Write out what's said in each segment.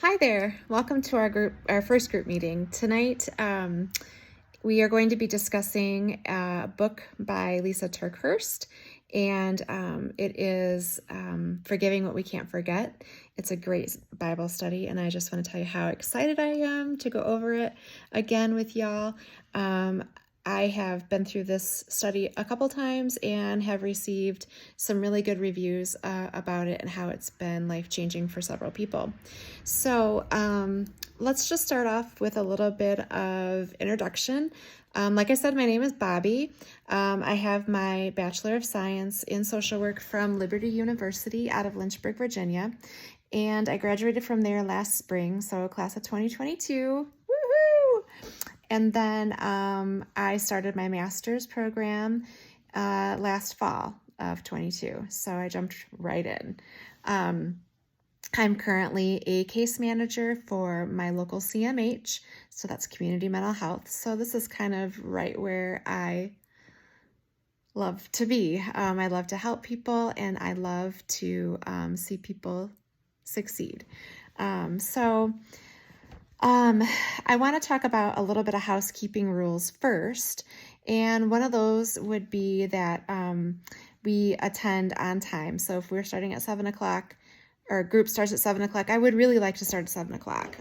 Hi there. Welcome to our first group meeting. Tonight, we are going to be discussing a book by Lisa Turkhurst, and it is Forgiving What We Can't Forget. It's a great Bible study, and I just want to tell you how excited I am to go over it again with y'all. I have been through this study a couple times and have received some really good reviews about it and how it's been life-changing for several people. So let's just start off with a little bit of introduction. Like I said, my name is Bobbie. I have my Bachelor of Science in Social Work from Liberty University out of Lynchburg, Virginia. And I graduated from there last spring, so class of 2022. Woohoo! And then I started my master's program last fall of 22. So I jumped right in. I'm currently a case manager for my local CMH, so that's community mental health. So this is kind of right where I love to be. I love to help people, and I love to see people succeed. I want to talk about a little bit of housekeeping rules first, and one of those would be that we attend on time. So if we're starting at 7 o'clock, or group starts at 7 o'clock, I would really like to start at 7 o'clock.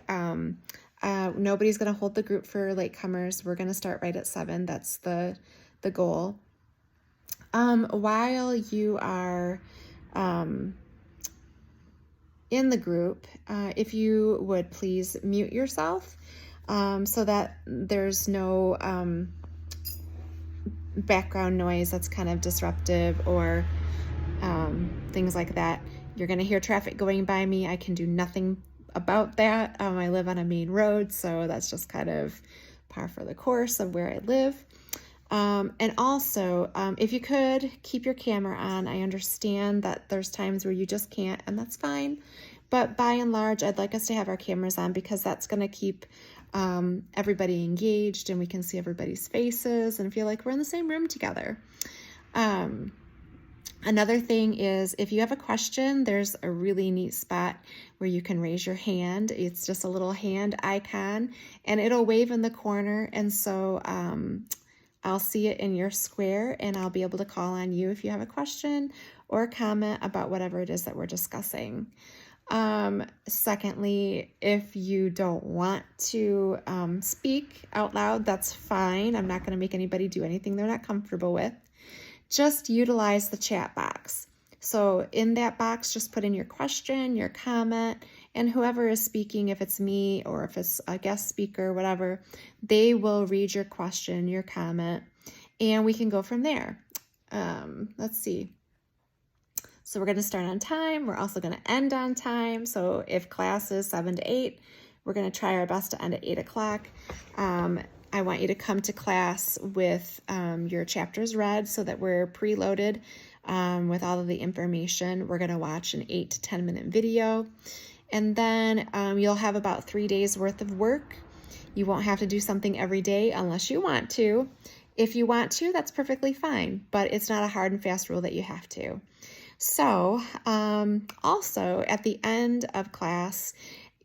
Nobody's going to hold the group for latecomers. We're going to start right at 7. That's the goal. While you are in the group, if you would please mute yourself so that there's no background noise that's kind of disruptive or things like that. You're going to hear traffic going by me. I can do nothing about that. I live on a main road, so that's just kind of par for the course of where I live. And also, if you could keep your camera on, I understand that there's times where you just can't, and that's fine. But by and large, I'd like us to have our cameras on because that's going to keep everybody engaged, and we can see everybody's faces and feel like we're in the same room together. Another thing is, if you have a question, there's a really neat spot where you can raise your hand. It's just a little hand icon, and it'll wave in the corner, and so I'll see it in your square, and I'll be able to call on you if you have a question or a comment about whatever it is that we're discussing. Secondly, if you don't want to speak out loud, that's fine. I'm not going to make anybody do anything they're not comfortable with. Just utilize the chat box. So in that box, just put in your question, your comment, and whoever is speaking, if it's me or if it's a guest speaker, whatever, they will read your question, your comment, and we can go from there. Let's see. So we're going to start on time. We're also going to end on time. So if class is 7 to 8, we're going to try our best to end at 8 o'clock. I want you to come to class with your chapters read so that we're preloaded with all of the information. We're going to watch an 8 to 10 minute video. And then you'll have about 3 days worth of work. You won't have to do something every day unless you want to. If you want to, that's perfectly fine, but it's not a hard and fast rule that you have to. So also at the end of class,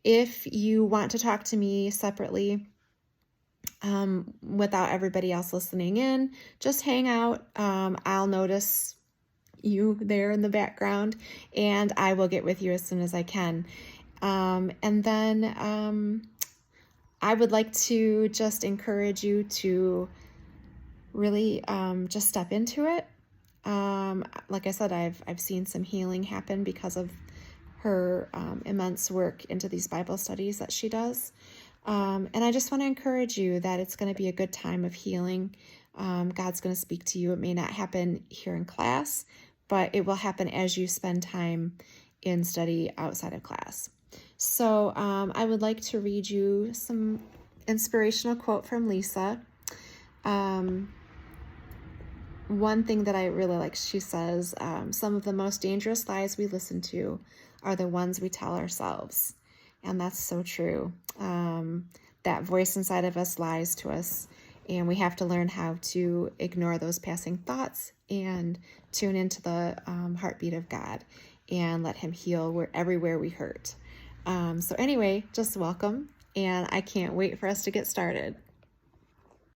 if you want to talk to me separately without everybody else listening in, just hang out. I'll notice you there in the background, and I will get with you as soon as I can. And then I would like to just encourage you to really just step into it. Like I said, I've seen some healing happen because of her immense work into these Bible studies that she does. And I just want to encourage you that it's going to be a good time of healing. God's going to speak to you. It may not happen here in class, but it will happen as you spend time in study outside of class. So I would like to read you some inspirational quote from Lisa. One thing that I really like, she says, some of the most dangerous lies we listen to are the ones we tell ourselves. And that's so true. That voice inside of us lies to us, and we have to learn how to ignore those passing thoughts and tune into the heartbeat of God and let him heal everywhere we hurt. So anyway, just welcome, and I can't wait for us to get started.